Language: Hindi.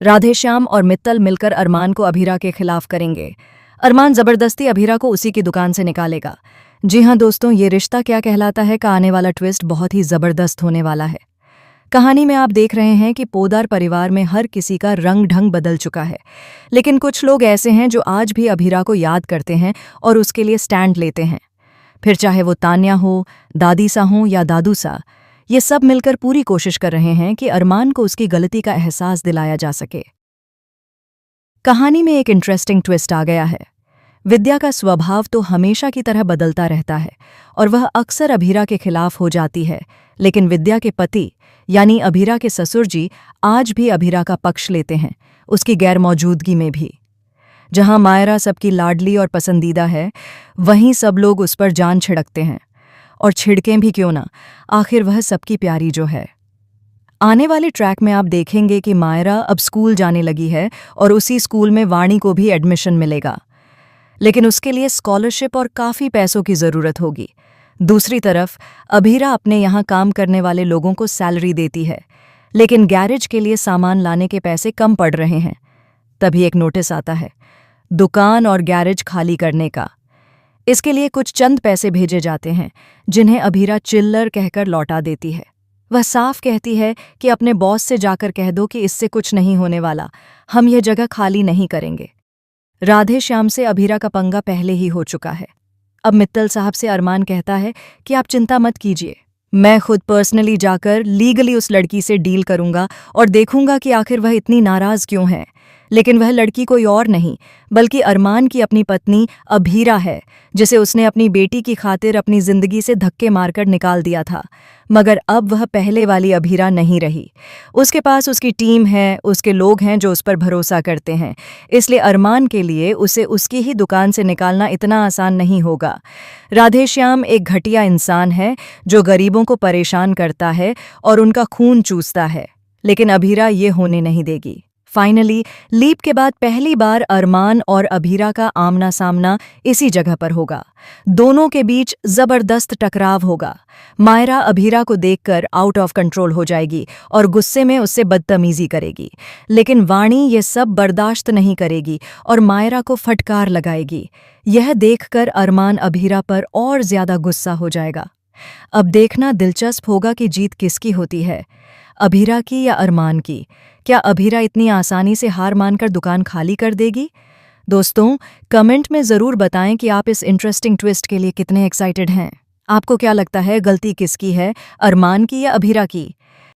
राधेश्याम और मित्तल मिलकर अरमान को अभीरा के खिलाफ करेंगे। अरमान जबरदस्ती अभीरा को उसी की दुकान से निकालेगा। जी हाँ दोस्तों, ये रिश्ता क्या कहलाता है का आने वाला ट्विस्ट बहुत ही जबरदस्त होने वाला है। कहानी में आप देख रहे हैं कि पोदार परिवार में हर किसी का रंग ढंग बदल चुका है, लेकिन कुछ लोग ऐसे हैं जो आज भी अभीरा को याद करते हैं और उसके लिए स्टैंड लेते हैं। फिर चाहे वो तान्या हो, दादी सा हो या दादू सा, ये सब मिलकर पूरी कोशिश कर रहे हैं कि अरमान को उसकी गलती का एहसास दिलाया जा सके। कहानी में एक इंटरेस्टिंग ट्विस्ट आ गया है। विद्या का स्वभाव तो हमेशा की तरह बदलता रहता है और वह अक्सर अभीरा के खिलाफ हो जाती है, लेकिन विद्या के पति यानी अभीरा के ससुर जी आज भी अभीरा का पक्ष लेते हैं, उसकी गैर मौजूदगी में भी। जहां मायरा सबकी लाडली और पसंदीदा है, वहीं सब लोग उस पर जान छिड़कते हैं, और छिड़कें भी क्यों ना, आखिर वह सबकी प्यारी जो है। आने वाले ट्रैक में आप देखेंगे कि मायरा अब स्कूल जाने लगी है और उसी स्कूल में वाणी को भी एडमिशन मिलेगा, लेकिन उसके लिए स्कॉलरशिप और काफ़ी पैसों की ज़रूरत होगी। दूसरी तरफ अभीरा अपने यहाँ काम करने वाले लोगों को सैलरी देती है, लेकिन गैरेज के लिए सामान लाने के पैसे कम पड़ रहे हैं। तभी एक नोटिस आता है दुकान और गैरेज खाली करने का। इसके लिए कुछ चंद पैसे भेजे जाते हैं, जिन्हें अभीरा चिल्लर कहकर लौटा देती है। वह साफ कहती है कि अपने बॉस से जाकर कह दो कि इससे कुछ नहीं होने वाला, हम यह जगह खाली नहीं करेंगे। राधेश्याम से अभीरा का पंगा पहले ही हो चुका है। अब मित्तल साहब से अरमान कहता है कि आप चिंता मत कीजिए, मैं खुद पर्सनली जाकर लीगली उस लड़की से डील करूंगा और देखूंगा कि आखिर वह इतनी नाराज क्यों है। लेकिन वह लड़की कोई और नहीं बल्कि अरमान की अपनी पत्नी अभीरा है, जिसे उसने अपनी बेटी की खातिर अपनी जिंदगी से धक्के मारकर निकाल दिया था। मगर अब वह पहले वाली अभीरा नहीं रही। उसके पास उसकी टीम है, उसके लोग हैं जो उस पर भरोसा करते हैं, इसलिए अरमान के लिए उसे उसकी ही दुकान से निकालना इतना आसान नहीं होगा। राधेश्याम एक घटिया इंसान है जो गरीबों को परेशान करता है और उनका खून चूसता है, लेकिन अभीरा ये होने नहीं देगी। फाइनली लीप के बाद पहली बार अरमान और अभीरा का आमना सामना इसी जगह पर होगा। दोनों के बीच जबरदस्त टकराव होगा। मायरा अभीरा को देखकर आउट ऑफ कंट्रोल हो जाएगी और गुस्से में उससे बदतमीजी करेगी, लेकिन वाणी ये सब बर्दाश्त नहीं करेगी और मायरा को फटकार लगाएगी। यह देखकर अरमान अभीरा पर और ज्यादा गुस्सा हो जाएगा। अब देखना दिलचस्प होगा कि जीत किसकी होती है, अभीरा की या अरमान की। क्या अभीरा इतनी आसानी से हार मानकर दुकान खाली कर देगी? दोस्तों, कमेंट में ज़रूर बताएं कि आप इस इंटरेस्टिंग ट्विस्ट के लिए कितने एक्साइटेड हैं। आपको क्या लगता है, गलती किसकी है, अरमान की या अभीरा की?